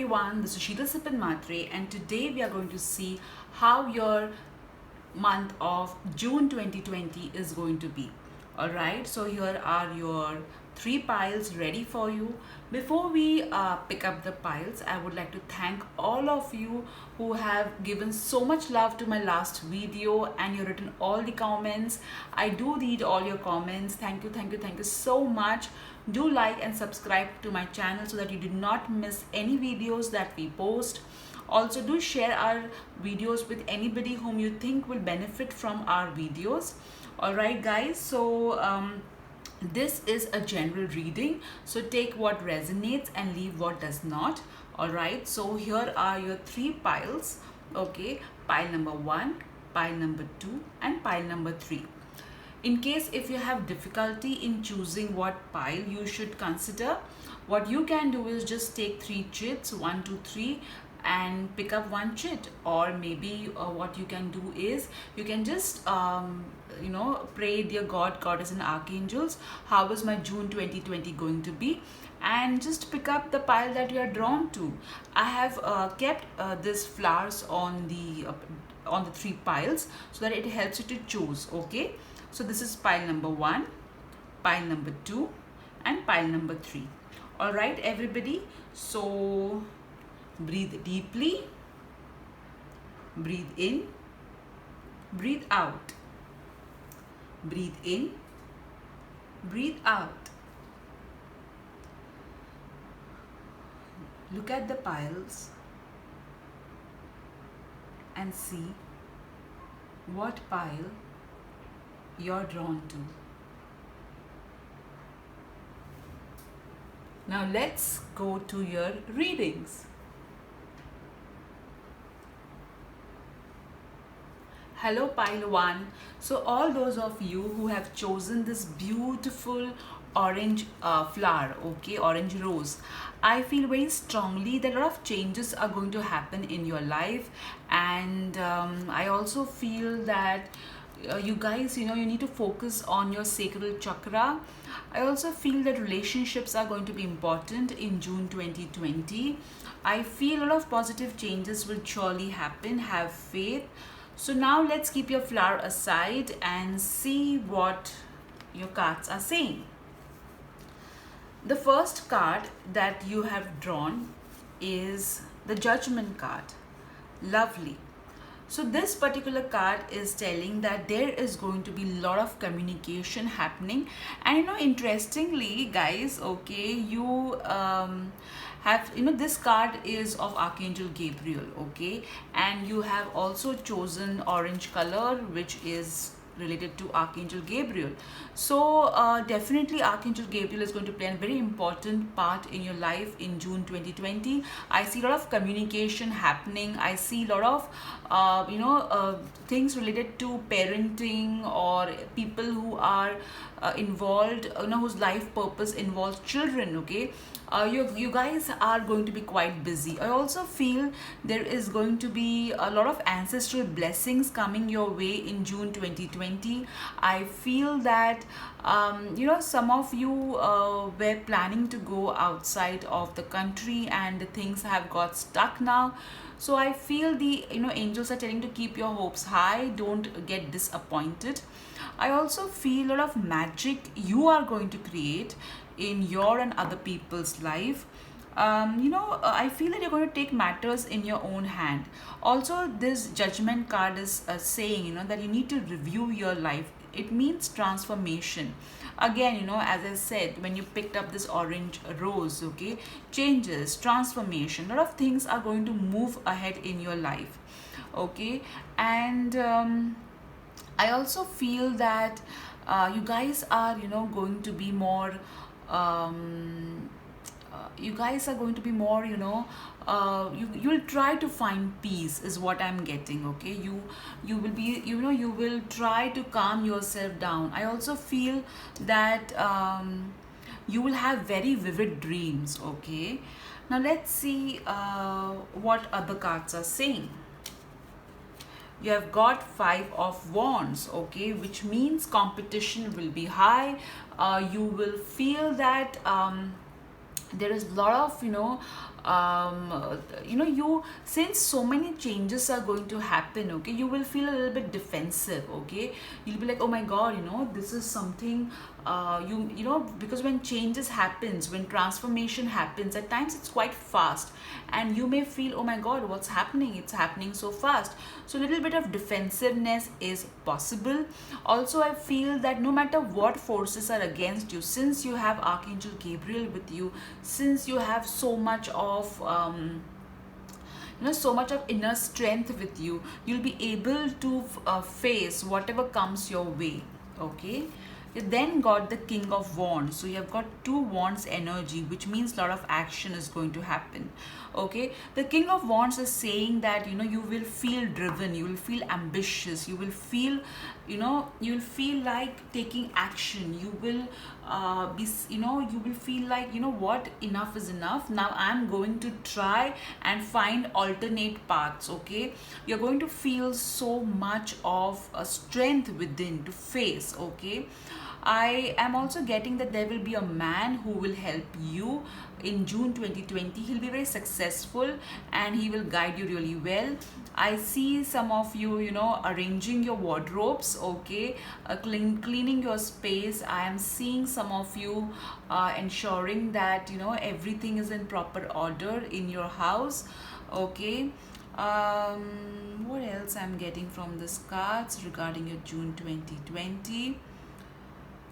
everyone, this is Sheetal Sipin Matre, and today we are going to see how your month of June 2020 is going to be. Alright, so here are your 3 piles ready for you. Before we pick up the piles, I would like to thank all of you who have given so much love to my last video and you've written all the comments. I do read all your comments. Thank you, thank you, thank you so much. Do like and subscribe to my channel so that you do not miss any videos that we post. Also, do share our videos with anybody whom you think will benefit from our videos. Alright guys, so this is a general reading, so take what resonates and leave what does not. Alright, so here are your 3 piles. Okay, pile number 1, pile number 2 and pile number 3. In case if you have difficulty in choosing what pile you should consider, what you can do is just take 3 chits, 1, 2, 3, and pick up 1 chit. Or maybe what you can do is you can just pray, dear God, goddess and archangels, how is my June 2020 going to be, and just pick up the pile that you are drawn to. I have kept these flowers on the 3 piles so that it helps you to choose. Okay, so this is pile number 1, pile number 2 and pile number 3. All right everybody, so breathe deeply, breathe in, breathe out, breathe in, breathe out. Look at the piles and see what pile you're drawn to. Now let's go to your readings. Hello pile 1. So all those of you who have chosen this beautiful orange flower, okay, orange rose, I feel very strongly that a lot of changes are going to happen in your life, and I also feel that you guys, you need to focus on your sacral chakra. I also feel that relationships are going to be important in June 2020. I feel a lot of positive changes will surely happen. Have faith. So now let's keep your flower aside and see what your cards are saying. The first card that you have drawn is the Judgment card. Lovely. So this particular card is telling that there is going to be a lot of communication happening, and interestingly guys, okay, you have, this card is of Archangel Gabriel, okay, and you have also chosen orange color, which is related to Archangel Gabriel. So definitely Archangel Gabriel is going to play a very important part in your life in June 2020. I see a lot of communication happening. I see a lot of things related to parenting, or people who are involved, whose life purpose involves children. Okay, you guys are going to be quite busy. I also feel there is going to be a lot of ancestral blessings coming your way in June 2020. I feel that some of you were planning to go outside of the country and things have got stuck now. So I feel the angels are telling to keep your hopes high, don't get disappointed. I also feel a lot of magic you are going to create in your and other people's life. I feel that you're going to take matters in your own hand. Also, this Judgment card is saying, that you need to review your life. It means transformation. Again, as I said, when you picked up this orange rose, okay, changes, transformation, a lot of things are going to move ahead in your life, okay. And I also feel that you guys are, going to be more you guys are going to be more, you'll try to find peace is what I'm getting, okay. You will be, you will try to calm yourself down. I also feel that you will have very vivid dreams, okay. Now let's see what other cards are saying. You have got 5 of Wands, okay, which means competition will be high. You will feel that there is a lot of you, since so many changes are going to happen, okay, you will feel a little bit defensive, okay. You'll be like, oh my god, this is something, because when changes happens, when transformation happens, at times it's quite fast, and you may feel, oh my god, what's happening, it's happening so fast. So a little bit of defensiveness is possible. Also, I feel that no matter what forces are against you, since you have Archangel Gabriel with you, since you have so much of so much of inner strength with you, you'll be able to face whatever comes your way, okay. You then got the King of Wands, so you have got two wands energy, which means a lot of action is going to happen, okay. The King of Wands is saying that you will feel driven, you will feel ambitious, you will feel you will feel like taking action, you will you will feel like, what, enough is enough, now I'm going to try and find alternate paths, okay. You're going to feel so much of a strength within to face, okay. I am also getting that there will be a man who will help you in June 2020. He'll be very successful and he will guide you really well. I see some of you, arranging your wardrobes, okay, cleaning your space. I am seeing some of you ensuring that, everything is in proper order in your house, okay. What else I'm getting from this cards regarding your June 2020?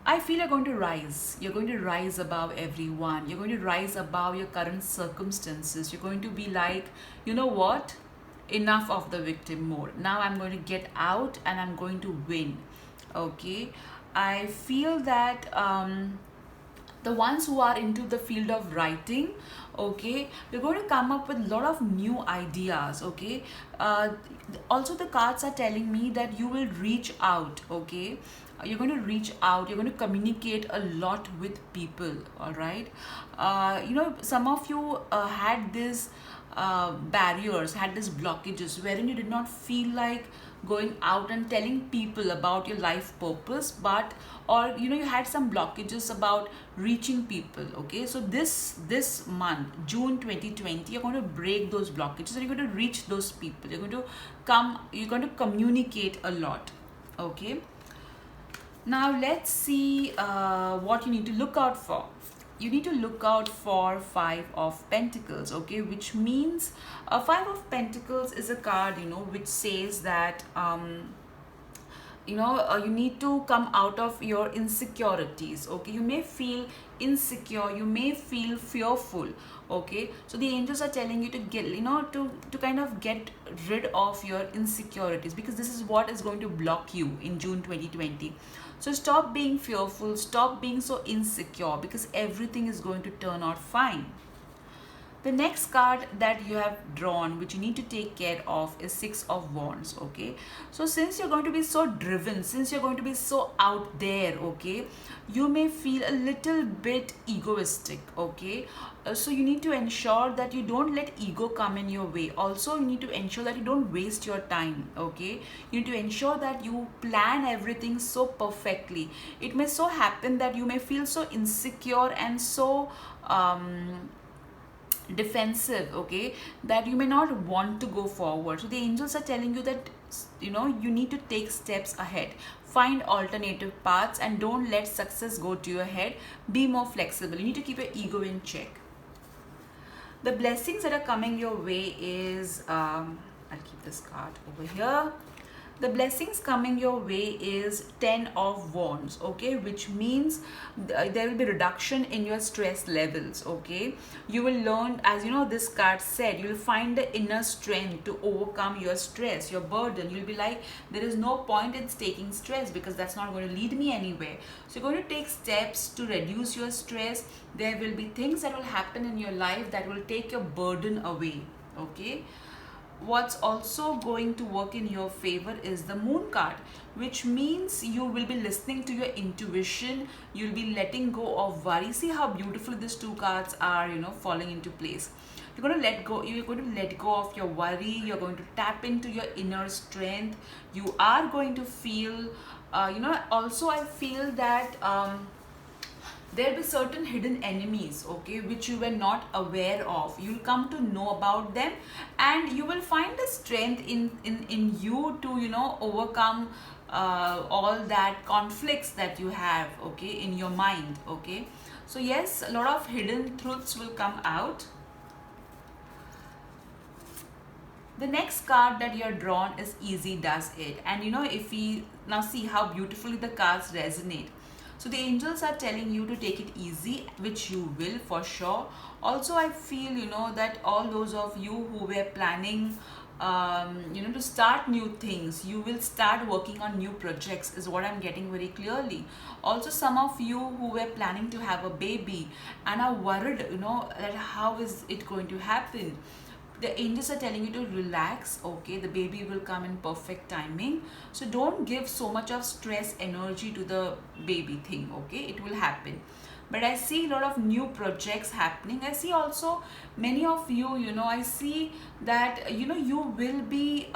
I feel you're going to rise. You're going to rise above everyone. You're going to rise above your current circumstances. You're going to be like, you know what? Enough of the victim mode. Now I'm going to get out and I'm going to win. Okay. I feel that the ones who are into the field of writing, okay, you're going to come up with a lot of new ideas, okay. Also, the cards are telling me that you will reach out, okay. You're going to reach out, you're going to communicate a lot with people, all right. Some of you had this barriers, had these blockages wherein you did not feel like going out and telling people about your life purpose, but or you had some blockages about reaching people, okay. So this month, June 2020, you're going to break those blockages and you're going to reach those people. You're going to communicate a lot, okay. Now let's see what you need to look out for. You need to look out for Five of Pentacles, okay, which means Five of Pentacles is a card, which says that you need to come out of your insecurities, okay. You may feel insecure, you may feel fearful, okay. So the angels are telling you to get to kind of get rid of your insecurities, because this is what is going to block you in June 2020. So stop being fearful, stop being so insecure, because everything is going to turn out fine. The next card that you have drawn, which you need to take care of, is Six of Wands, okay. So since you're going to be so driven, since you're going to be so out there, okay, you may feel a little bit egoistic, okay. So you need to ensure that you don't let ego come in your way. Also, you need to ensure that you don't waste your time, okay. You need to ensure that you plan everything so perfectly. It may so happen that you may feel so insecure and so defensive, okay, that you may not want to go forward. So the angels are telling you that you need to take steps ahead, find alternative paths, and don't let success go to your head. Be more flexible. You need to keep your ego in check. The blessings that are coming your way is I'll keep this card over here. The blessings coming your way is Ten of Wands, okay, which means there will be reduction in your stress levels, okay. You will learn, as this card said, you will find the inner strength to overcome your stress, your burden. You'll be like, there is no point in taking stress because that's not going to lead me anywhere. So you're going to take steps to reduce your stress. There will be things that will happen in your life that will take your burden away, okay. What's also going to work in your favor is the Moon card, which means you will be listening to your intuition. You'll be letting go of worry. See how beautiful these two cards are, falling into place. You're going to let go. You're going to let go of your worry. You're going to tap into your inner strength. You are going to feel, also I feel that There'll be certain hidden enemies, okay, which you were not aware of. You'll come to know about them, and you will find the strength in you to, you know, overcome all that conflicts that you have, okay, in your mind, okay. So yes, a lot of hidden truths will come out. The next card that you're drawn is Easy Does It. And you know, if we now see how beautifully the cards resonate. So the angels are telling you to take it easy, which you will for sure. Also, I feel, you know, that all those of you who were planning, you know, to start new things, you will start working on new projects, is what I'm getting very clearly. Also, some of you who were planning to have a baby and are worried, you know, that how is it going to happen, the angels are telling you to relax, okay. The baby will come in perfect timing, so don't give so much of stress energy to the baby thing, okay. It will happen. But I see a lot of new projects happening. I see also many of you, you know, I see that, you know, you will be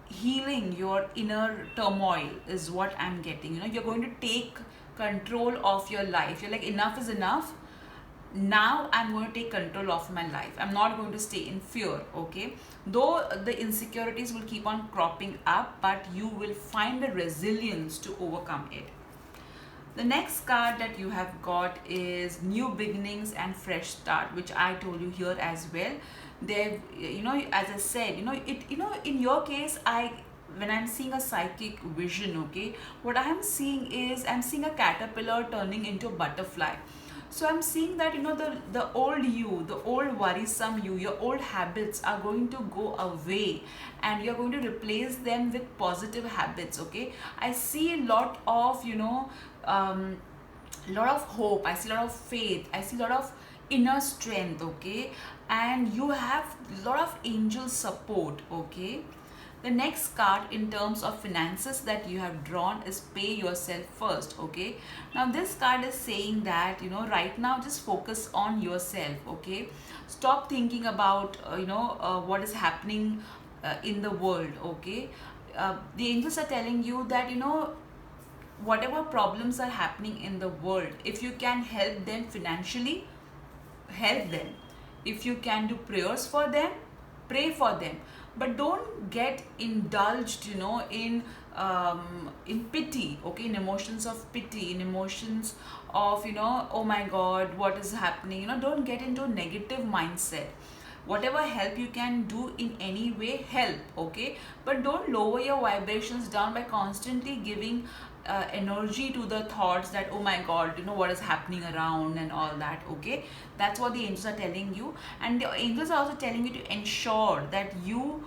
healing your inner turmoil, is what I'm getting. You know, you're going to take control of your life. You're like, enough is enough. Now I'm going to take control of my life. I'm not going to stay in fear, okay. Though the insecurities will keep on cropping up, but you will find the resilience to overcome it. The next card that you have got is New Beginnings and Fresh Start, which I told you here as well. They, you know, as I said, you know, in your case, when I'm seeing a psychic vision, okay, what I am seeing is, I'm seeing a caterpillar turning into a butterfly. So I'm seeing that, you know, the old you, the old worrisome you, your old habits are going to go away, and you're going to replace them with positive habits, okay. I see a lot of, you know, lot of hope. I see a lot of faith. I see a lot of inner strength, okay. And you have a lot of angel support, okay. The next card in terms of finances that you have drawn is Pay Yourself First, okay. Now this card is saying that, you know, right now just focus on yourself, okay. Stop thinking about, what is happening in the world, okay. The angels are telling you that, you know, whatever problems are happening in the world, if you can help them financially, help them. If you can do prayers for them, pray for them. But don't get indulged, you know, in pity, okay, in emotions of pity, in emotions of, you know, oh my god, what is happening, you know. Don't get into a negative mindset. Whatever help you can do in any way, help, okay. But don't lower your vibrations down by constantly giving energy to the thoughts that, oh my god, you know, what is happening around and all that, okay. That's what the angels are telling you. And the angels are also telling you to ensure that you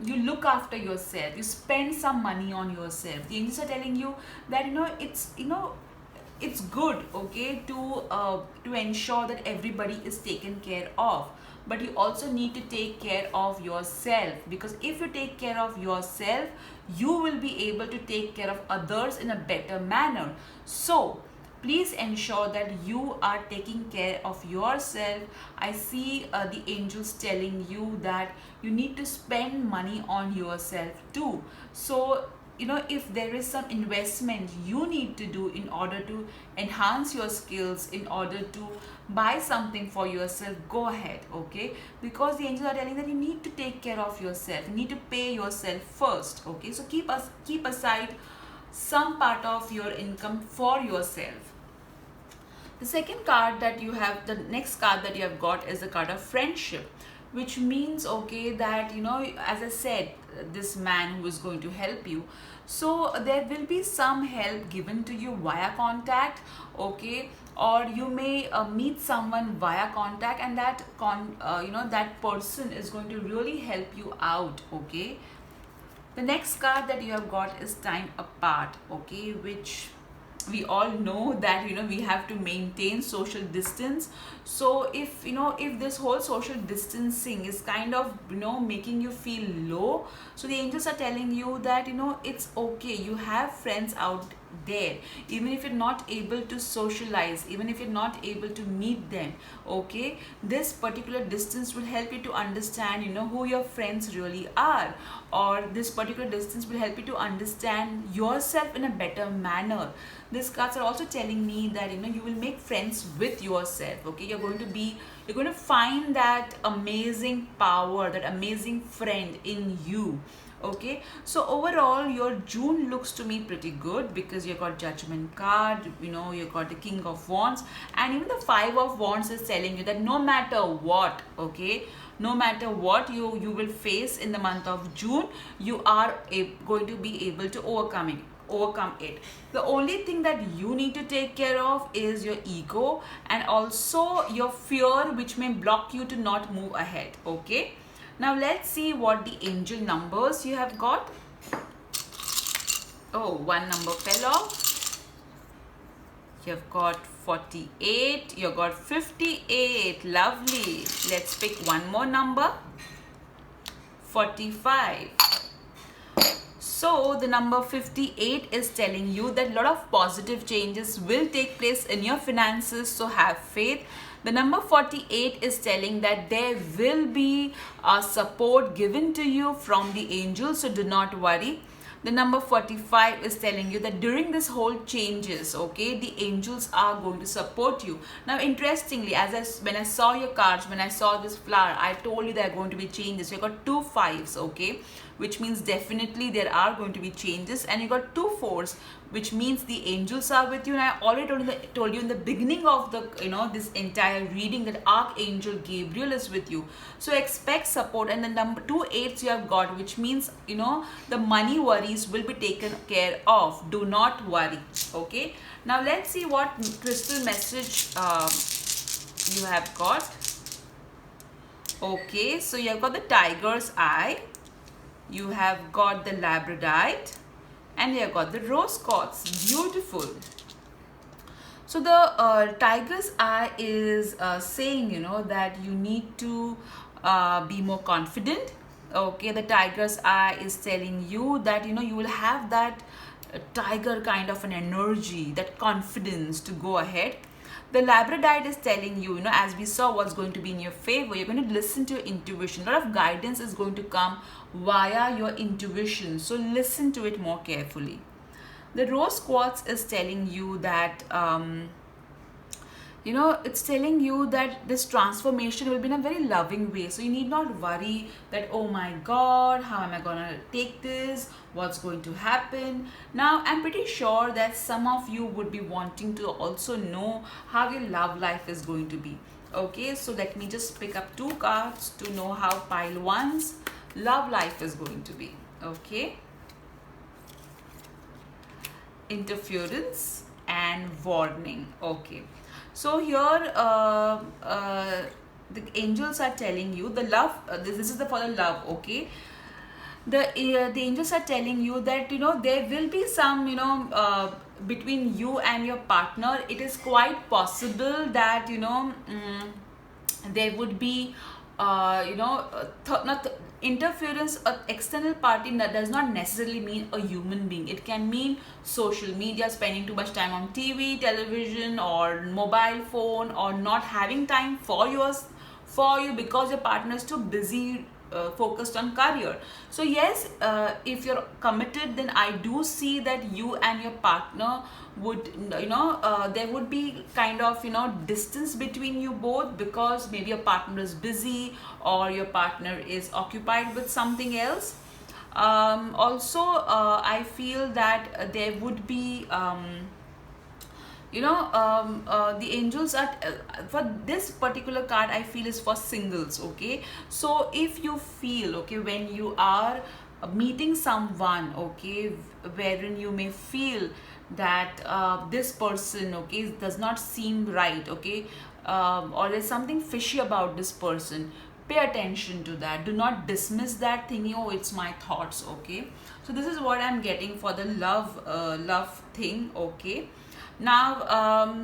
look after yourself, you spend some money on yourself. The angels are telling you that, you know, it's good, okay, to ensure that everybody is taken care of, but you also need to take care of yourself, because if you take care of yourself, you will be able to take care of others in a better manner. So please ensure that you are taking care of yourself. I see the angels telling you that you need to spend money on yourself too. So, you know, if there is some investment you need to do in order to enhance your skills, in order to buy something for yourself, go ahead, okay. Because the angels are telling that you need to take care of yourself, you need to pay yourself first, okay. So keep aside some part of your income for yourself. The second card that you have, the next card that you have got is the card of Friendship, which means, okay, that, you know, as I said, this man who is going to help you. So there will be some help given to you via contact, okay, or you may meet someone via contact, and that that person is going to really help you out, okay. The next card that you have got is Time Apart, okay, which we all know that, you know, we have to maintain social distance. So if, you know, if this whole social distancing is kind of, you know, making you feel low, so the angels are telling you that, you know, it's okay, you have friends out there, even if you're not able to socialize, even if you're not able to meet them, okay, this particular distance will help you to understand, you know, who your friends really are, or this particular distance will help you to understand yourself in a better manner. These cards are also telling me that, you know, you will make friends with yourself, okay. You're going to find that amazing power, that amazing friend in you, okay. So overall your June looks to me pretty good, because you got Judgment card, you know, you got the King of Wands, and even the Five of Wands is telling you that no matter what, okay, no matter what you will face in the month of June, you are going to be able to overcome it. The only thing that you need to take care of is your ego, and also your fear, which may block you to not move ahead, okay. Now let's see what the angel numbers you have got. Oh, one number fell off. You've got 48, you've got 58, lovely. Let's pick one more number, 45. So the number 58 is telling you that a lot of positive changes will take place in your finances, so have faith. The number 48 is telling that there will be support given to you from the angels, so do not worry. The number 45 is telling you that during this whole changes, okay, the angels are going to support you. Now interestingly, when I saw your cards, when I saw this flower, I told you there are going to be changes. You got two fives, okay, which means definitely there are going to be changes, and you got two fours, which means the angels are with you. And I already told you in the beginning of the, you know, this entire reading, that Archangel Gabriel is with you, so expect support. And the number 2 8s you have got, which means, you know, the money worries will be taken care of, do not worry, okay. Now let's see what crystal message you have got. Okay, so you have got the Tiger's Eye, you have got the Labradorite, and you have got the Rose Quartz. Beautiful. So the Tiger's Eye is saying, you know, that you need to be more confident, okay. The Tiger's Eye is telling you that, you know, you will have that tiger kind of an energy, that confidence to go ahead. The Labradorite is telling you, you know, as we saw, what's going to be in your favor. You're going to listen to your intuition. A lot of guidance is going to come via your intuition, so listen to it more carefully. The Rose Quartz is telling you that, you know, it's telling you that this transformation will be in a very loving way, so you need not worry that, oh my god, how am I gonna take this, what's going to happen. Now I'm pretty sure that some of you would be wanting to also know how your love life is going to be, okay. So let me just pick up two cards to know how pile 1's love life is going to be, okay. Interference and warning, okay. So here the angels are telling you the love, this is for the love, okay. The angels are telling you that, you know, there will be some, you know, between you and your partner. It is quite possible that, you know, there would be you know, not interference. External party does not necessarily mean a human being. It can mean social media, spending too much time on TV, television, or mobile phone, or not having time for you because your partner is too busy focused on career. So yes, if you're committed, then I do see that you and your partner would, you know, there would be kind of, you know, distance between you both, because maybe your partner is busy or your partner is occupied with something else. Also I feel that there would be you know, the angels are for this particular card, I feel is for singles, okay. So if you feel, okay, when you are meeting someone, okay, wherein you may feel that this person, okay, does not seem right, okay, or there's something fishy about this person, pay attention to that. Do not dismiss that thinking, oh, it's my thoughts, okay. So this is what I'm getting for the love thing, okay. Now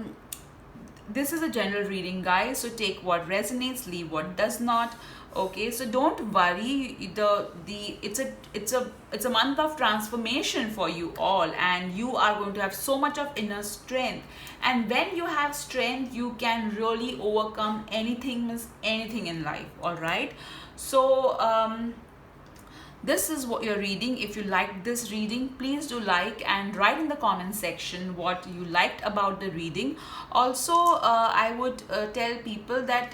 this is a general reading, guys, so take what resonates, leave what does not, Okay, so don't worry. It's a month of transformation for you all, and you are going to have so much of inner strength. And when you have strength, you can really overcome anything, miss anything in life. All right. So this is what you're reading. If you liked this reading, please do like and write in the comment section what you liked about the reading. Also, I would tell people that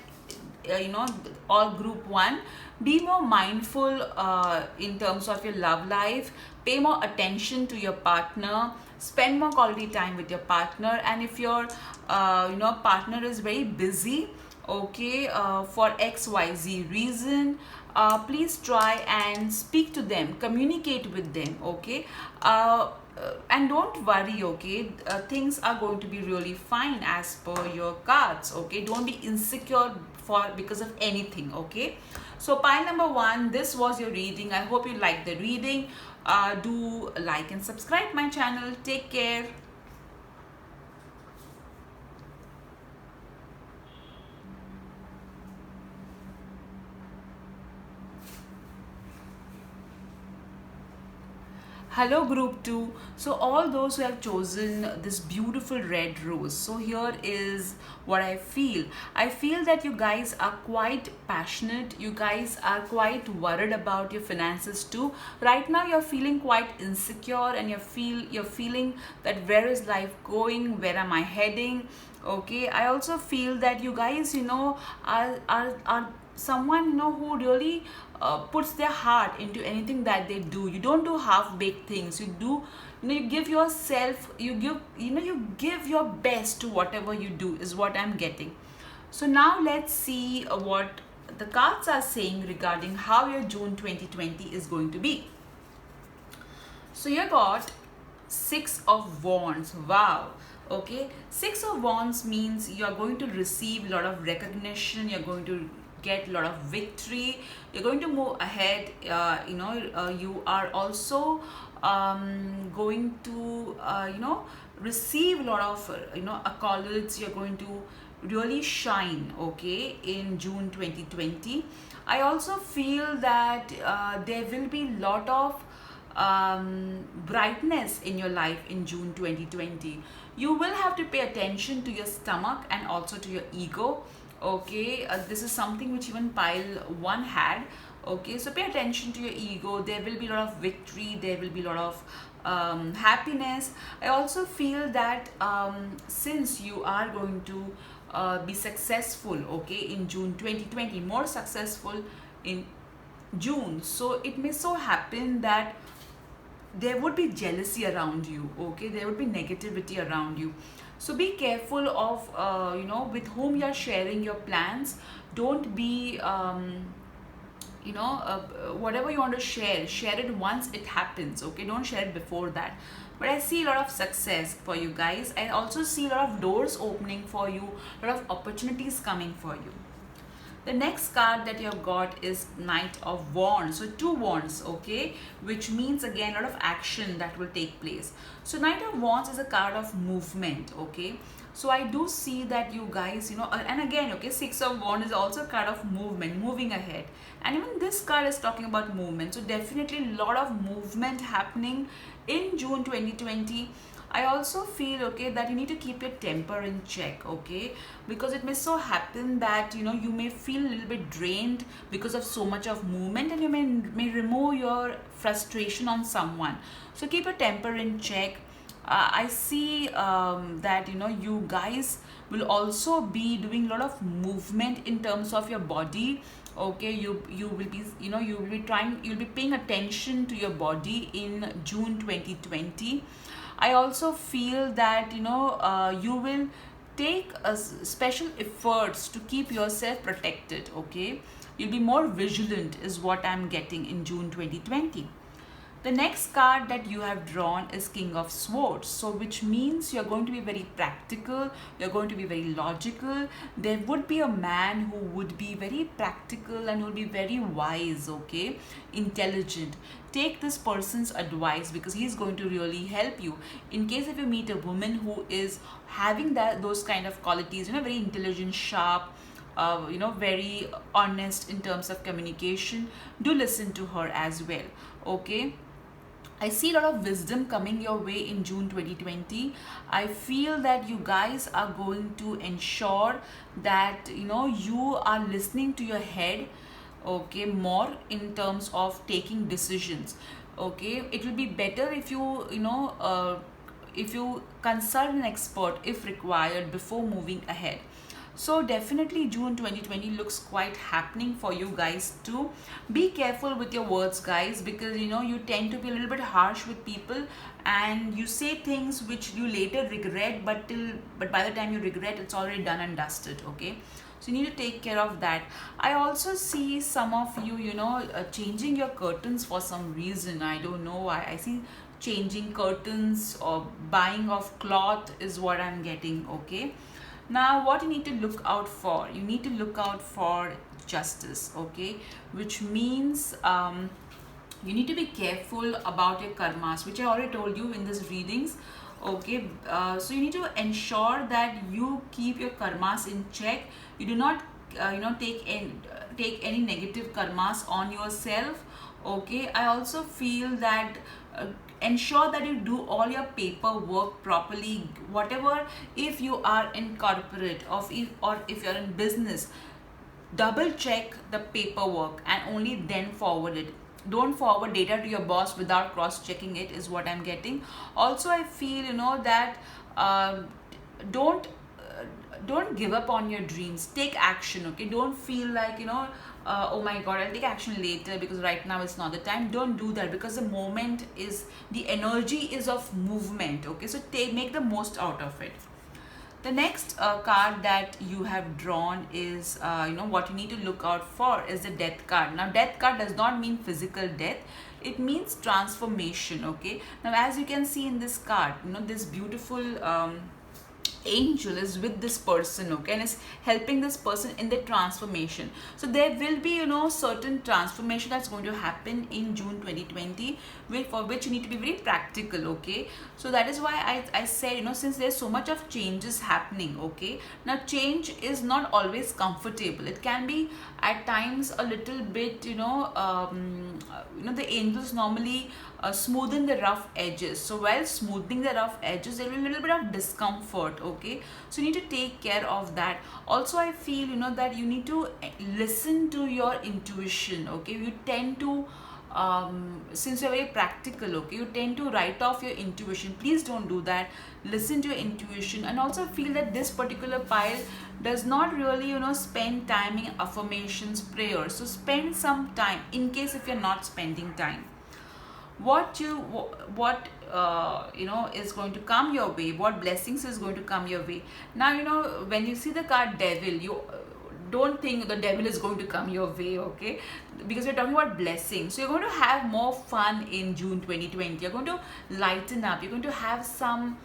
all group 1, be more mindful in terms of your love life, pay more attention to your partner, spend more quality time with your partner. And if your partner is very busy, okay, for xyz reason, please try and speak to them, communicate with them, okay. And don't worry, okay, things are going to be really fine as per your cards, okay. Don't be insecure for because of anything, okay. So pile number 1, this was your reading. I hope you liked the reading. Do like and subscribe my channel. Take care. Hello group 2. So all those who have chosen this beautiful red rose, so here is what I feel. I feel that you guys are quite passionate, you guys are quite worried about your finances too. Right now you're feeling quite insecure, and you're feeling that where is life going, where am I heading, okay. I also feel that you guys are someone who really puts their heart into anything that they do. You don't do half-baked things. You do, you give yourself, you give your best to whatever you do, is what I'm getting. So now let's see what the cards are saying regarding how your June 2020 is going to be. So you got 6 of Wands. Wow. Okay, 6 of Wands means you're going to receive a lot of recognition, you're going to get a lot of victory, you're going to move ahead. You are also going to receive a lot of accolades. You're going to really shine, okay, in June 2020. I also feel that there will be a lot of brightness in your life in June 2020. You will have to pay attention to your stomach and also to your ego, okay. This is something which even pile 1 had, okay. So pay attention to your ego. There will be a lot of victory, there will be a lot of happiness. I also feel that since you are going to be successful, okay, in June 2020, more successful in June, so it may so happen that there would be jealousy around you, okay. There would be negativity around you. So be careful of with whom you are sharing your plans. Don't be whatever you want to share it once it happens, okay. Don't share it before that. But I see a lot of success for you guys. I also see a lot of doors opening for you, a lot of opportunities coming for you. The next card that you have got is Knight of Wands. So 2 wands, okay, which means again a lot of action that will take place. So Knight of Wands is a card of movement, okay. So I do see that you guys, and again, okay, 6 of Wands is also a card of movement, moving ahead. And even this card is talking about movement. So definitely a lot of movement happening in June 2020. I also feel, okay, that you need to keep your temper in check, okay, because it may so happen that you may feel a little bit drained because of so much of movement, and you may remove your frustration on someone. So keep your temper in check. I see that you guys will also be doing a lot of movement in terms of your body, okay. You will be you'll be paying attention to your body in June 2020. I also feel that you will take special efforts to keep yourself protected, okay. You'll be more vigilant is what I'm getting in June 2020. The next card that you have drawn is King of Swords. So which means you're going to be very practical, you're going to be very logical. There would be a man who would be very practical and will be very wise, okay, intelligent. Take this person's advice because he's going to really help you. In case if you meet a woman who is having those kind of qualities, very intelligent, sharp, very honest in terms of communication. Do listen to her as well. Okay, I see a lot of wisdom coming your way in June 2020. I feel that you guys are going to ensure that you are listening to your head, okay, more in terms of taking decisions. Okay, it will be better if you consult an expert if required before moving ahead. So definitely June 2020 looks quite happening for you guys too. Be careful with your words, guys, because you tend to be a little bit harsh with people, and you say things which you later regret, but by the time you regret, it's already done and dusted. Okay, so you need to take care of that. I also see some of you changing your curtains for some reason. I don't know why. I see changing curtains or buying of cloth is what I'm getting. Okay, now what you need to look out for, you need to look out for justice. Okay, which means you need to be careful about your karmas, which I already told you in this readings. Okay, so you need to ensure that you keep your karmas in check. You do not take any negative karmas on yourself. Okay, I also feel that ensure that you do all your paperwork properly, whatever. If you are in corporate, or if you're in business, double check the paperwork and only then forward it. Don't forward data to your boss without cross checking it, is what I'm getting. Also, I feel that don't don't give up on your dreams. Take action. Okay, don't feel like oh my god, I'll take action later because right now it's not the time. Don't do that, because the energy is of movement. Okay, so make the most out of it. The next card that you have drawn is what you need to look out for is the death card. Now death card does not mean physical death, it means transformation. Okay, now as you can see in this card, this beautiful angel is with this person, okay, and is helping this person in the transformation. So there will be certain transformation that's going to happen in June 2020, for which you need to be very practical. Okay, so that is why I said since there's so much of changes happening. Okay, now change is not always comfortable. It can be at times a little bit the angels normally smoothen the rough edges. So while smoothing the rough edges, there will be a little bit of discomfort. Okay, so you need to take care of that. Also, I feel that you need to listen to your intuition. Okay, you tend to since you're very practical, okay, you tend to write off your intuition. Please don't do that. Listen to your intuition. And also feel that this particular pile does not really spend time in affirmations, prayers. So spend some time, in case if you're not spending time. What is going to come your way, what blessings is going to come your way. Now when you see the card devil, you don't think the devil is going to come your way. Okay, because we're talking about blessings. So you're going to have more fun in June 2020. You're going to lighten up, you're going to have some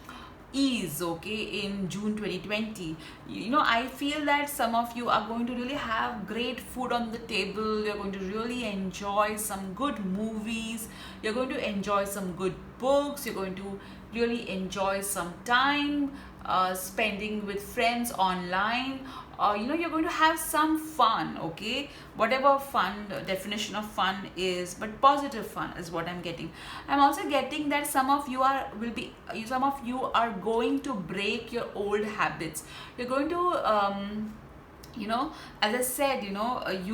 ease. Okay, in June 2020, I feel that some of you are going to really have great food on the table. You're going to really enjoy some good movies, you're going to enjoy some good books, you're going to really enjoy some time spending with friends online. You're going to have some fun. Okay, whatever fun, the definition of fun is, but positive fun is what I'm getting. I'm also getting that some of you are going to break your old habits. You're going to as I said, you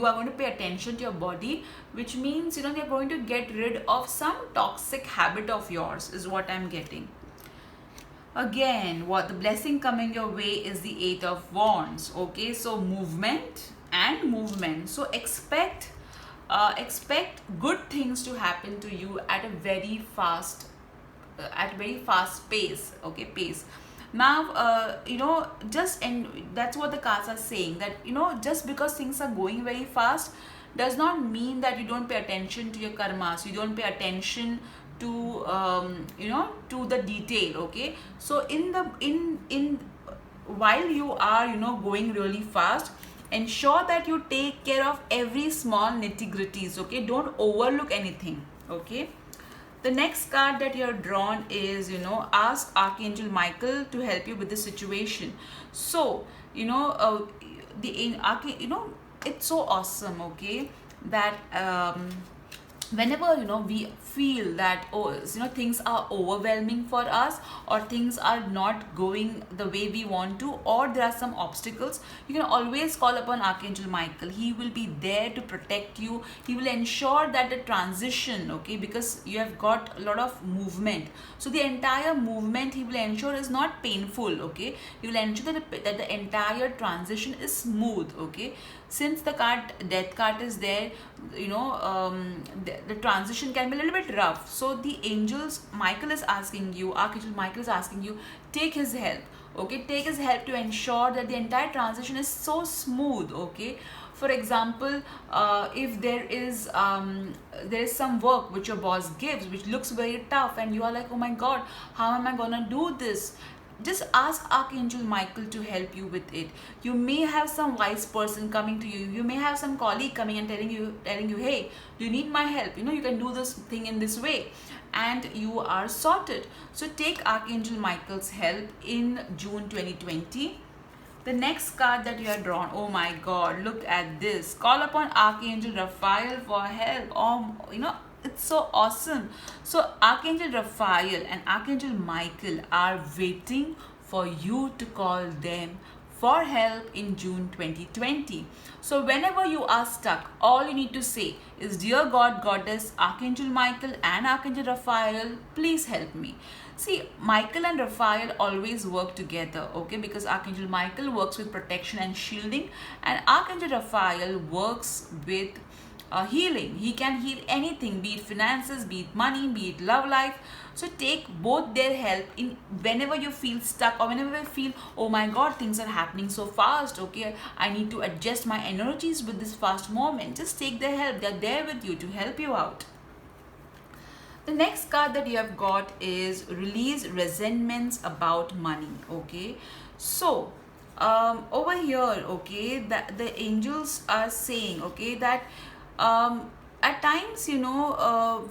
are going to pay attention to your body, which means you're going to get rid of some toxic habit of yours, is what I'm getting. Again, what the blessing coming your way is the Eight of Wands. Okay, so movement and movement. So expect good things to happen to you at a very fast pace. Okay, pace. Now that's what the cards are saying, that just because things are going very fast does not mean that you don't pay attention to your karmas, you don't pay attention to to the detail. Okay, so while you are going really fast, ensure that you take care of every small nitty-gritties. Okay, don't overlook anything. Okay, The next card that you're drawn is, ask Archangel Michael to help you with the situation. So, it's so awesome, okay, that whenever we feel that, oh, things are overwhelming for us, or things are not going the way we want to, or there are some obstacles, you can always call upon Archangel Michael. He will be there to protect you. He will ensure that the transition, okay, because you have got a lot of movement, so the entire movement he will ensure is not painful, okay. He will ensure that the entire transition is smooth, okay. Since the death card is there, the transition can be a little bit rough, so the Archangel Michael is asking you, take his help, okay. Take his help to ensure that the entire transition is so smooth, okay. For example, if there is some work which your boss gives which looks very tough, and you are like, oh my god, how am I gonna do this? Just ask Archangel Michael to help you with it. You may have some wise person coming to you. You may have some colleague coming and telling you, hey, do you need my help? You can do this thing in this way, and you are sorted. So take Archangel Michael's help in June 2020. The next card that you are drawn, oh my god, look at this. Call upon Archangel Raphael for help. It's so awesome. So Archangel Raphael and Archangel Michael are waiting for you to call them for help in June 2020. So whenever you are stuck, all you need to say is, dear God, Goddess, Archangel Michael and Archangel Raphael, please help me. See, Michael and Raphael always work together, okay, because Archangel Michael works with protection and shielding, and Archangel Raphael works with healing. He can heal anything, be it finances, be it money, be it love life. So take both their help in whenever you feel stuck, or whenever you feel, oh my god, things are happening so fast, okay, I need to adjust my energies with this fast moment. Just take their help. They're there with you to help you out. The next card that you have got is release resentments about money, okay. So over here, okay, that the angels are saying, okay, that at times,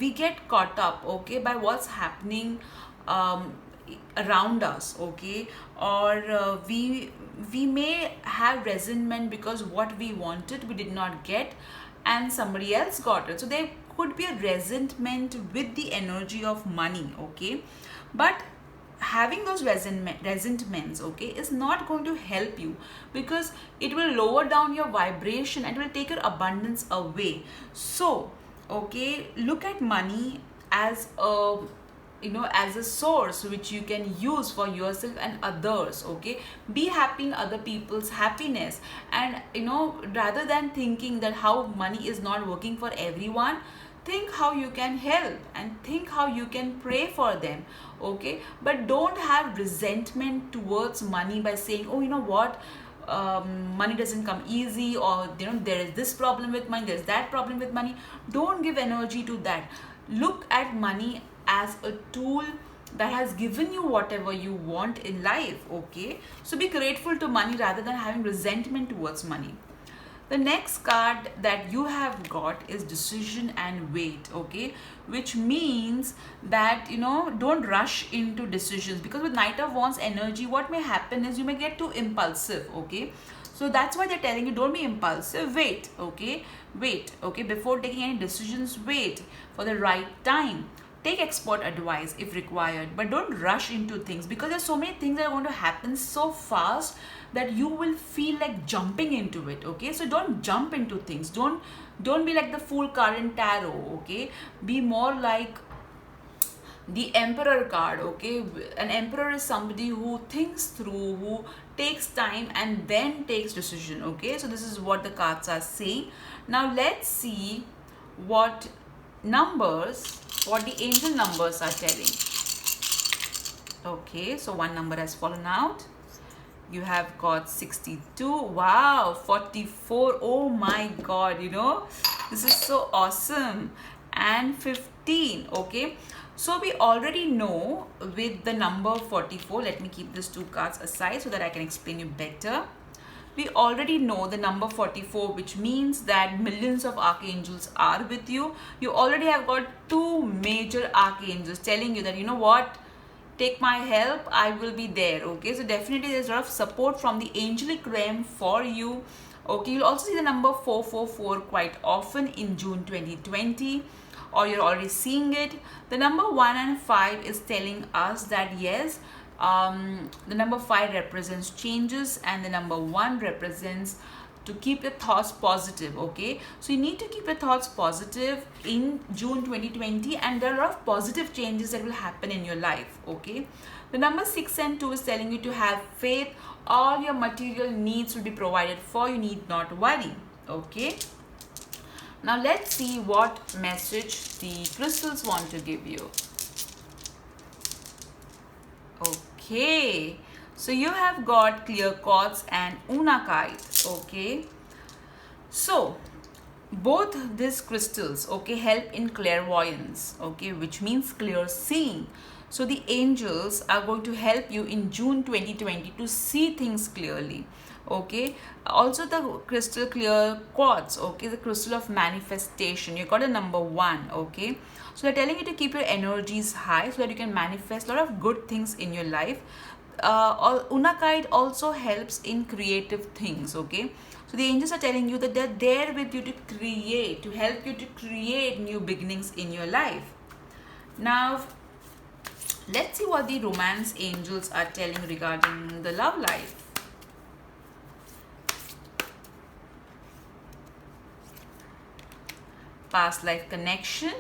we get caught up, okay, by what's happening around us, okay, or we may have resentment because what we wanted we did not get and somebody else got it. So there could be a resentment with the energy of money, okay, but having those resentments, okay, is not going to help you, because it will lower down your vibration and will take your abundance away. So, okay, look at money as a as a source which you can use for yourself and others, okay. Be happy in other people's happiness, and rather than thinking that how money is not working for everyone, think how you can help and think how you can pray for them, okay. But don't have resentment towards money by saying, oh, you know what, money doesn't come easy, or there is this problem with money, there's that problem with money. Don't give energy to that. Look at money as a tool that has given you whatever you want in life, okay. So be grateful to money rather than having resentment towards money. The next card that you have got is decision and wait, okay, which means that don't rush into decisions, because with Knight of Wands energy, what may happen is you may get too impulsive, okay. So that's why they're telling you, don't be impulsive, wait, okay, before taking any decisions, wait for the right time. Take expert advice if required, but don't rush into things, because there's so many things that are going to happen so fast that you will feel like jumping into it, okay. So don't jump into things. Don't be like the Fool card in tarot, okay. Be more like the Emperor card, okay. An emperor is somebody who thinks through, who takes time and then takes decision, okay. So this is what the cards are saying. Now let's see what the angel numbers are telling. Okay, so one number has fallen out. You have got 62. Wow, 44. Oh my god, this is so awesome. And 15. Okay, so we already know with the number 44. Let me keep these two cards aside so that I can explain you better. We already know the number 44, which means that millions of archangels are with you. You already have got two major archangels telling you that, you know what, take my help, I will be there. Okay, so definitely there's a lot of support from the angelic realm for you. Okay, you'll also see the number 444 quite often in June 2020, or you're already seeing it. The number 1 and 5 is telling us that yes, the number 5 represents changes and the number 1 represents to keep your thoughts positive. Okay, so you need to keep your thoughts positive in June 2020, and there are a lot of positive changes that will happen in your life. Okay, the number 6 and 2 is telling you to have faith. All your material needs will be provided for, you need not worry. Okay, now let's see what message the crystals want to give you. Okay, so you have got clear quartz and unakite. Okay, so both these crystals, okay, help in clairvoyance, okay, which means clear seeing. So the angels are going to help you in June 2020 to see things clearly. Okay, also the crystal clear quartz, okay, the crystal of manifestation, you got a number 1. Okay, so they're telling you to keep your energies high so that you can manifest a lot of good things in your life. Unakite also helps in creative things. Okay, so the angels are telling you that they're there with you to create, to help you to create new beginnings in your life. Now let's see what the romance angels are telling regarding the love life. Past life connection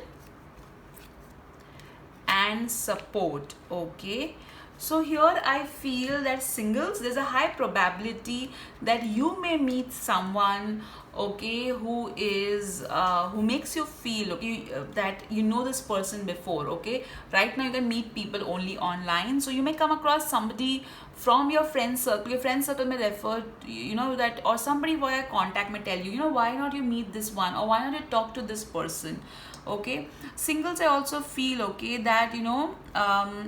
and support. Okay, so here I feel that singles, there's a high probability that you may meet someone, okay, who is who makes you feel, okay, that you know this person before. Okay, right now you can meet people only online, so you may come across somebody from your friend circle. Your friend circle may refer to, you know, that, or somebody via contact may tell you, you know, why not you meet this one, or why not you talk to this person. Okay, singles, I also feel, okay, that, you know,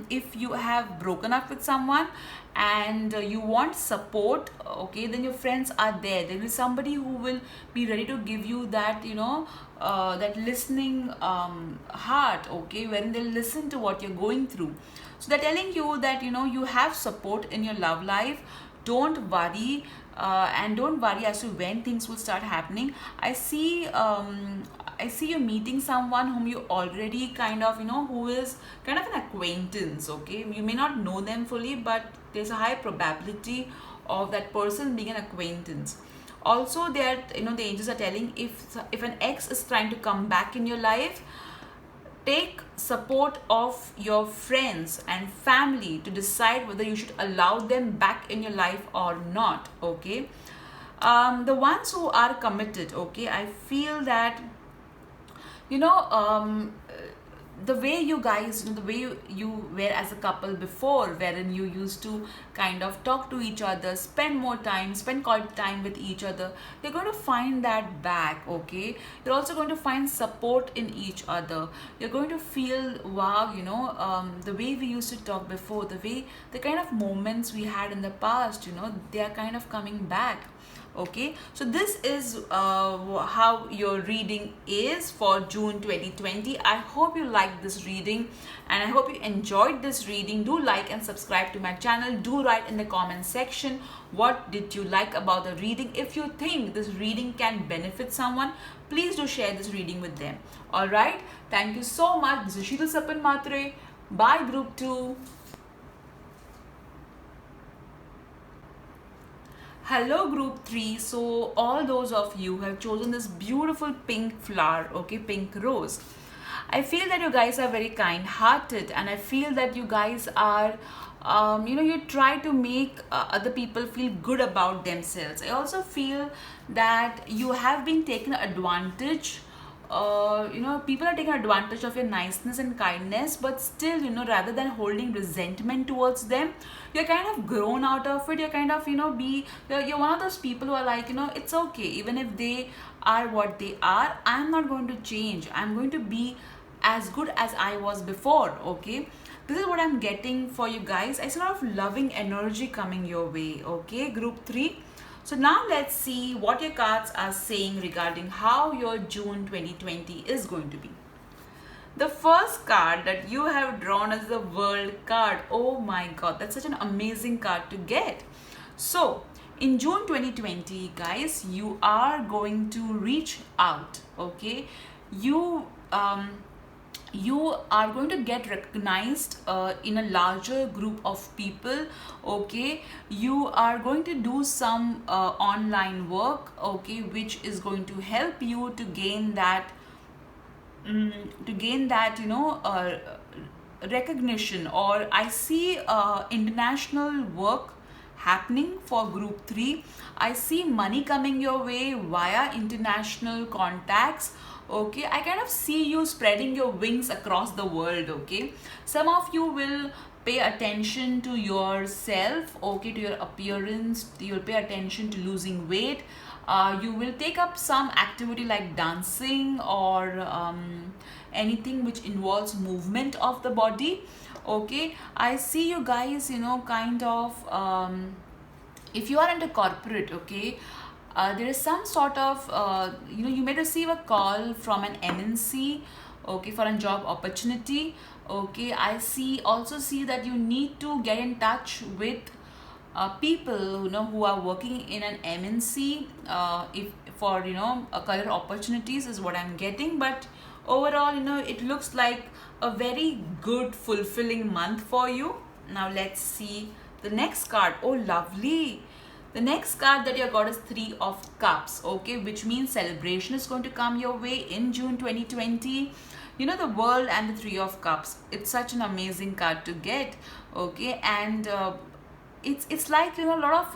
if you have broken up with someone and you want support, okay, then your friends are there. There will be somebody who will be ready to give you that, you know, that listening heart. Okay, when they listen to what you're going through. So they're telling you that, you know, you have support in your love life. Don't worry, and don't worry as to when things will start happening. I see you meeting someone whom you already kind of, you know, who is kind of an acquaintance. Okay, you may not know them fully, but there's a high probability of that person being an acquaintance. Also, they are, you know, the angels are telling, if an ex is trying to come back in your life, take support of your friends and family to decide whether you should allow them back in your life or not. Okay, the ones who are committed, okay, I feel that, you know, the way you guys, you know, the way you were as a couple before, wherein you used to kind of talk to each other, spend more time, spend quality time with each other, you're going to find that back. Okay, you're also going to find support in each other. You're going to feel, wow, you know, the way we used to talk before, the kind of moments we had in the past, you know, they are kind of coming back. Okay, so this is how your reading is for June 2020. I hope you liked this reading and I hope you enjoyed this reading. Do like and subscribe to my channel. Do write in the comment section what did you like about the reading. If you think this reading can benefit someone, please do share this reading with them. All right, thank you so much. This is Sheetal Sapan Matre. Bye, group 2. Hello group 3. So all those of you who have chosen this beautiful pink flower, okay, pink rose, I feel that you guys are very kind hearted, and I feel that you guys are you know, you try to make other people feel good about themselves. I also feel that you have been taken advantage. You know, people are taking advantage of your niceness and kindness, but still, you know, rather than holding resentment towards them, you're kind of grown out of it. You're kind of, you know, you're one of those people who are like, you know, it's okay, even if they are what they are, I'm not going to change. I'm going to be as good as I was before. Okay, this is what I'm getting for you guys. I see a lot of loving energy coming your way. Okay, group 3. So now let's see what your cards are saying regarding how your June 2020 is going to be. The first card that you have drawn is the World card. Oh my god, that's such an amazing card to get. So, in June 2020, guys, you are going to reach out, okay? You you are going to get recognized in a larger group of people, okay? You are going to do some online work, okay, which is going to help you to gain that recognition. Or I see international work happening for group 3. I see money coming your way via international contacts, okay? I kind of see you spreading your wings across the world, okay? Some of you will pay attention to yourself, okay, to your appearance. You'll pay attention to losing weight. You will take up some activity like dancing or anything which involves movement of the body, okay? I see you guys, kind of, if you are into corporate, okay, there is some sort of, you may receive a call from an MNC, okay, for a job opportunity, okay? I also see that you need to get in touch with people who are working in an MNC, if for career opportunities is what I'm getting. But overall, it looks like a very good fulfilling month for you. Now let's see the next card. Oh, lovely. The next card that you got is 3 of Cups, okay, which means celebration is going to come your way in June 2020. The World and the 3 of Cups, it's such an amazing card to get, okay? And it's like lot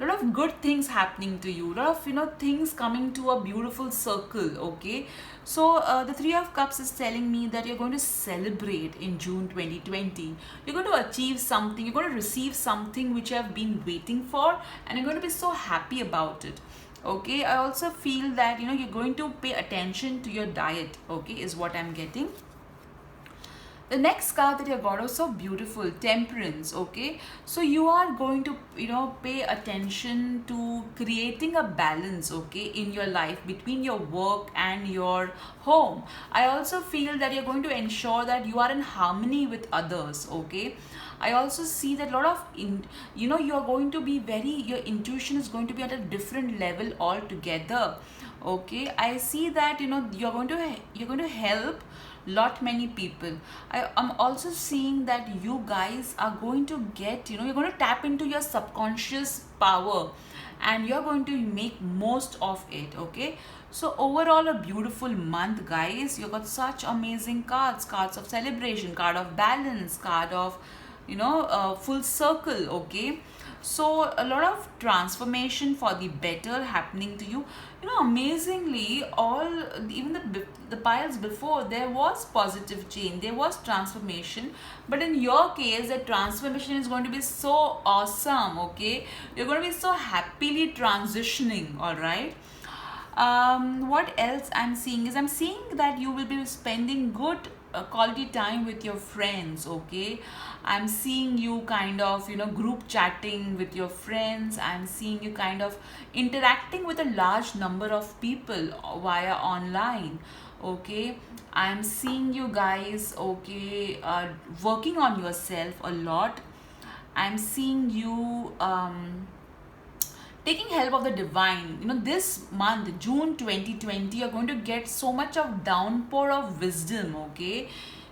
of good things happening to you, lot of things coming to a beautiful circle, okay? So the 3 of Cups is telling me that you're going to celebrate in June 2020. You're going to achieve something, you're going to receive something which you have been waiting for, and you're going to be so happy about it, okay? I also feel that you're going to pay attention to your diet, okay, is what I'm getting. The next card that you got is so beautiful, Temperance, okay? So you are going to, pay attention to creating a balance, okay, in your life between your work and your home. I also feel that you're going to ensure that you are in harmony with others, okay? I also see that a lot of, you are going to be your intuition is going to be at a different level altogether, okay? I see that, you're going to help many people. I'm also seeing that you guys are going to get, you're going to tap into your subconscious power, and you're going to make most of it, okay? So overall, a beautiful month, guys. You got such amazing cards of celebration, card of balance, card of full circle, okay? So a lot of transformation for the better happening to you. Amazingly, even the piles before, there was positive change, there was transformation, but in your case, the transformation is going to be so awesome, okay? You're going to be so happily transitioning, all right? What else I'm seeing is, I'm seeing that you will be spending good quality time with your friends, okay? I'm seeing you kind of group chatting with your friends. I'm seeing you kind of interacting with a large number of people via online, okay? I'm seeing you guys, okay, working on yourself a lot. I'm seeing you taking help of the divine. This month, June 2020, you're going to get so much of downpour of wisdom, okay?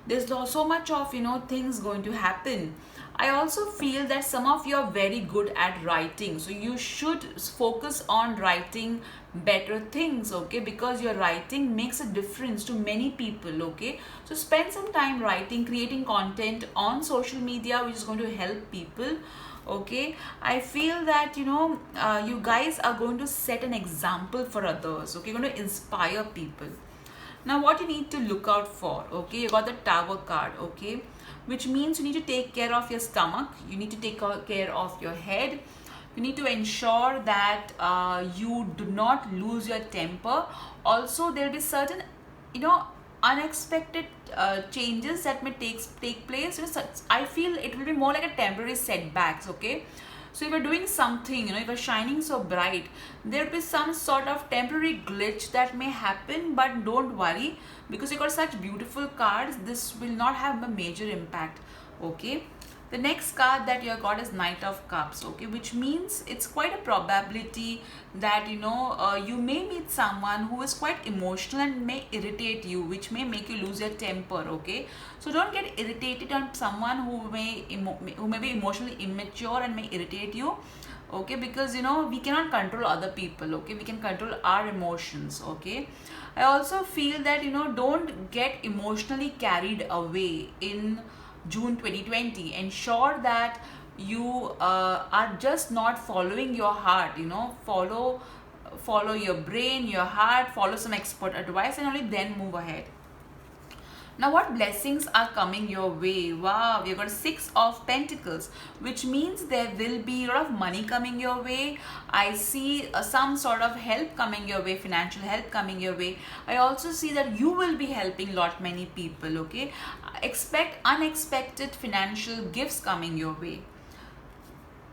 There's so much of things going to happen. I also feel that some of you are very good at writing, so you should focus on writing better things, okay? Because your writing makes a difference to many people, okay? So spend some time writing, creating content on social media which is going to help people, okay? I feel that you guys are going to set an example for others, okay? You're going to inspire people. Now what you need to look out for, okay? You got the Tower card, okay, which means you need to take care of your stomach, you need to take care of your head, you need to ensure that you do not lose your temper. Also, there will be certain unexpected changes that may take place. I feel it will be more like a temporary setbacks, okay? So if you're doing something, if you're shining so bright, there will be some sort of temporary glitch that may happen, but don't worry, because you got such beautiful cards, this will not have a major impact. Okay, the next card that you have got is Knight of Cups, okay, which means it's quite a probability that you may meet someone who is quite emotional and may irritate you, which may make you lose your temper. Okay, so don't get irritated on someone who may be emotionally immature and may irritate you. Okay, because we cannot control other people. Okay, we can control our emotions. Okay, I also feel that don't get emotionally carried away in June 2020. Ensure that you are just not following your heart. Follow your brain, your heart, follow some expert advice, and only then move ahead. Now, what blessings are coming your way? Wow, we got 6 of Pentacles, which means there will be a lot of money coming your way. I see some sort of help coming your way, financial help coming your way. I also see that you will be helping many people. Okay, expect unexpected financial gifts coming your way.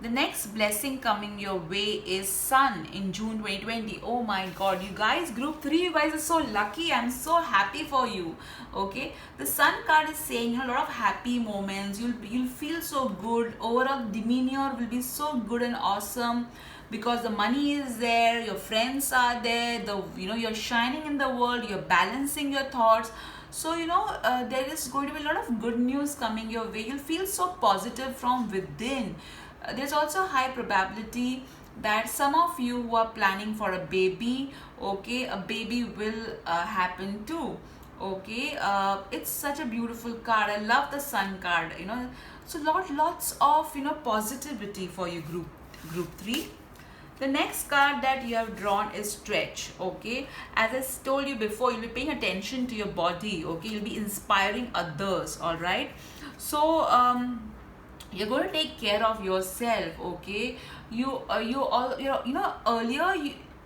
The next blessing coming your way is Sun in June 2020. Oh my God, you guys, group 3, you guys are so lucky. I'm so happy for you. Okay, the Sun card is saying a lot of happy moments. You'll feel so good. Overall demeanor will be so good and awesome, because the money is there, your friends are there, you're shining in the world, you're balancing your thoughts. So there is going to be a lot of good news coming your way. You'll feel so positive from within. There's also a high probability that some of you who are planning for a baby, okay, a baby will happen too. Okay, it's such a beautiful card. I love the Sun card. So lots of positivity for you, group 3. The next card that you have drawn is Stretch. Okay, as I told you before, you'll be paying attention to your body. Okay, you'll be inspiring others. All right, so you're going to take care of yourself. Okay, earlier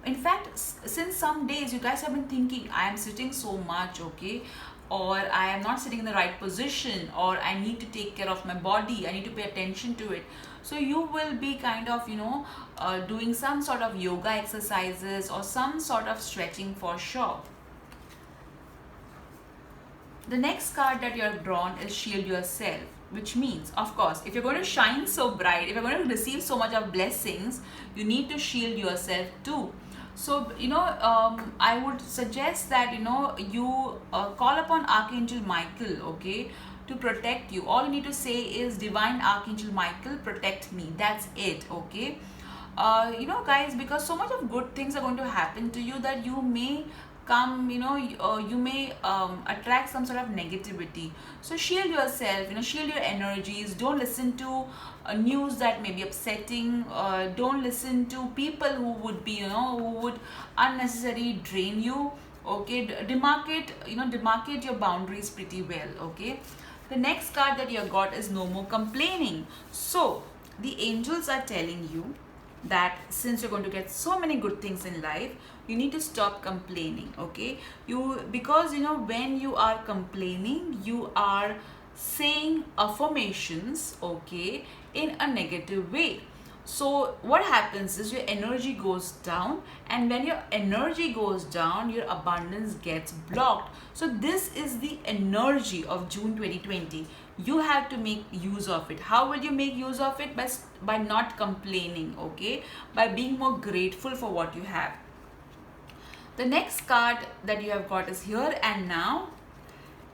in fact, since some days you guys have been thinking, I am sitting so much, okay, or I am not sitting in the right position, or I need to take care of my body, I need to pay attention to it. So you will be kind of doing some sort of yoga exercises or some sort of stretching for sure. The next card that you have drawn is Shield Yourself, which means, of course, if you're going to shine so bright, if you're going to receive so much of blessings, you need to shield yourself too. So I would suggest that you call upon Archangel Michael, okay, to protect you. All you need to say is, Divine Archangel Michael, protect me. That's it. Okay, guys, because so much of good things are going to happen to you that you may come, you may attract some sort of negativity. So shield yourself, shield your energies. Don't listen to news that may be upsetting. Don't listen to people who would be, who would unnecessarily drain you. Okay, demarcate your boundaries pretty well. Okay, the next card that you have got is No More Complaining. So the angels are telling you that since you're going to get so many good things in life, you need to stop complaining. Okay, because when you are complaining, you are saying affirmations, okay, in a negative way. So what happens is your energy goes down, and when your energy goes down, your abundance gets blocked. So this is the energy of June 2020. You have to make use of it. How will you make use of it? By not complaining, okay, by being more grateful for what you have. The next card that you have got is Here and Now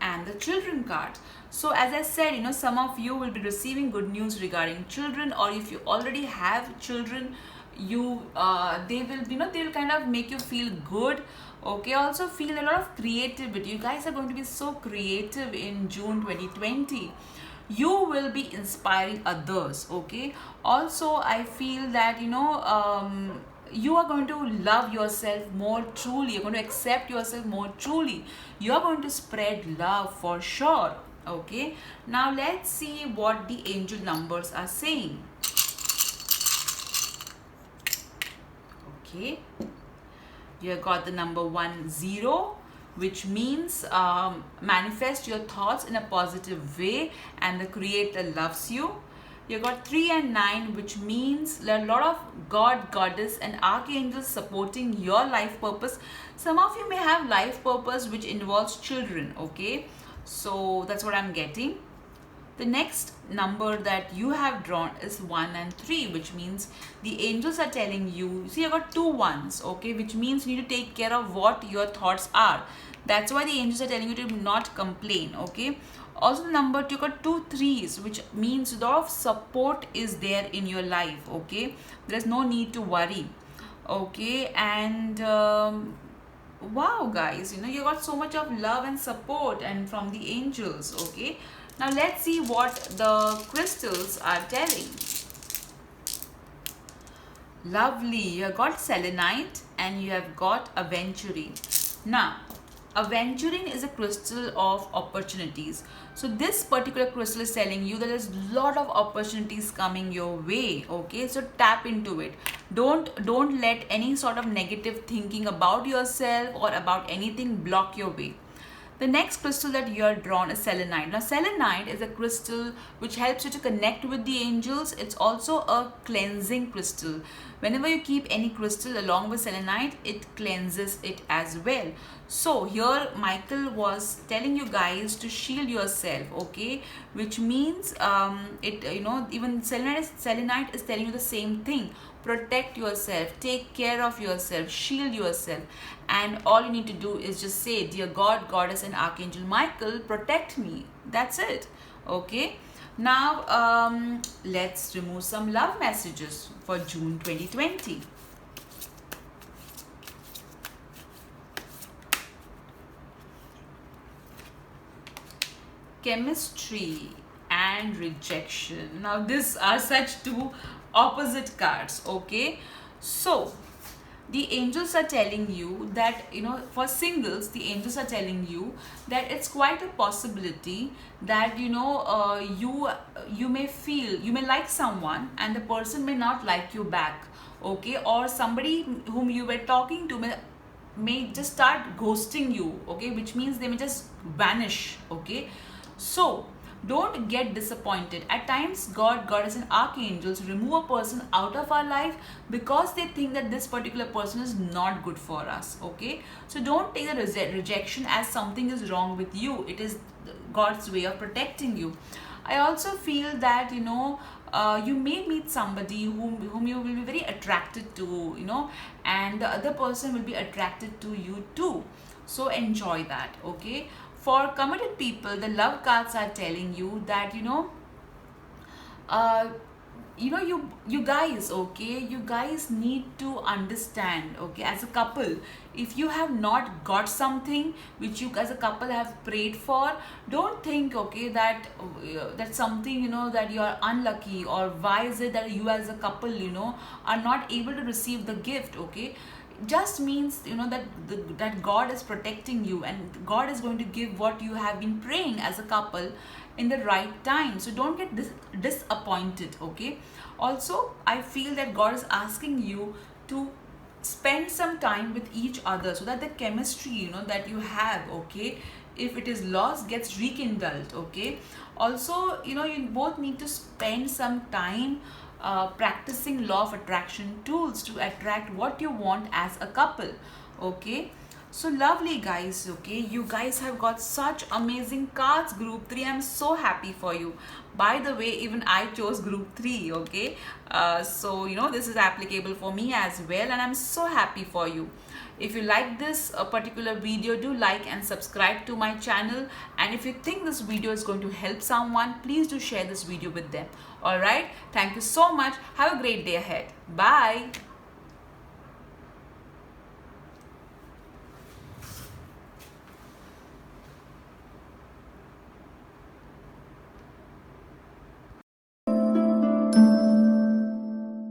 and the Children card. So as I said, some of you will be receiving good news regarding children, or if you already have children, they will kind of make you feel good. Okay, also feel a lot of creativity. You guys are going to be so creative in June 2020. You will be inspiring others. Okay, also I feel that you are going to love yourself more truly. You're going to accept yourself more truly. You're going to spread love for sure. Okay, now let's see what the angel numbers are saying. Okay, you have got the number 10, which means manifest your thoughts in a positive way and the Creator loves you. You got 3 and 9, which means a lot of God, Goddess, and archangels supporting your life purpose. Some of you may have life purpose which involves children, okay? So that's what I'm getting. The next number that you have drawn is 1 and 3, which means the angels are telling you, see, I got 2 ones, okay, which means you need to take care of what your thoughts are. That's why the angels are telling you to not complain, okay. Also the number 2, you got 2 threes, which means a lot of support is there in your life, okay. There's no need to worry, okay. And wow, guys, you know, you got so much of love and support and from the angels, okay. Now let's see what the crystals are telling. Lovely, you have got selenite and you have got aventurine. Now, aventurine is a crystal of opportunities. So this particular crystal is telling you that there's a lot of opportunities coming your way, okay? So tap into it. Don't let any sort of negative thinking about yourself or about anything block your way. The next crystal that you are drawn is selenite. Now selenite is a crystal which helps you to connect with the angels. It's also a cleansing crystal. Whenever you keep any crystal along with selenite, it cleanses it as well. So here Michael was telling you guys to shield yourself, okay, which means even selenite is telling you the same thing. Protect yourself, take care of yourself, shield yourself, and all you need to do is just say, dear God, Goddess, and Archangel Michael, protect me. That's it, okay. Now let's remove some love messages for June 2020. Chemistry and rejection. Now these are such two opposite cards, okay. So the angels are telling you that, you know, for singles, the angels are telling you that it's quite a possibility that, you know, you may like someone and the person may not like you back, okay, or somebody whom you were talking to may just start ghosting you, okay, which means they may just vanish, okay. So don't get disappointed. At times, God, Goddess, and archangels remove a person out of our life because they think that this particular person is not good for us, okay. So don't take the rejection as something is wrong with you. It is God's way of protecting you. I also feel that, you know, you may meet somebody whom you will be very attracted to, you know, and the other person will be attracted to you too. So enjoy that, okay. For committed people, the love cards are telling you that, you know, you guys, okay, you guys need to understand, okay, as a couple, if you have not got something which you as a couple have prayed for, don't think, okay, that that's something, you know, that you are unlucky, or why is it that you as a couple, you know, are not able to receive the gift, okay. Just means, you know, that that God is protecting you and God is going to give what you have been praying as a couple in the right time. So don't get disappointed, okay. Also, I feel that God is asking you to spend some time with each other so that the chemistry, you know, that you have, okay, if it is lost, gets rekindled, okay. Also, you know, you both need to spend some time practicing law of attraction tools to attract what you want as a couple, okay. So lovely, guys, okay, you guys have got such amazing cards. Group 3, I'm so happy for you. By the way, even I chose group 3, okay. So, you know, this is applicable for me as well, and I'm so happy for you. If you like this particular video, do like and subscribe to my channel, and if you think this video is going to help someone, please do share this video with them. All right, thank you so much. Have a great day ahead. Bye.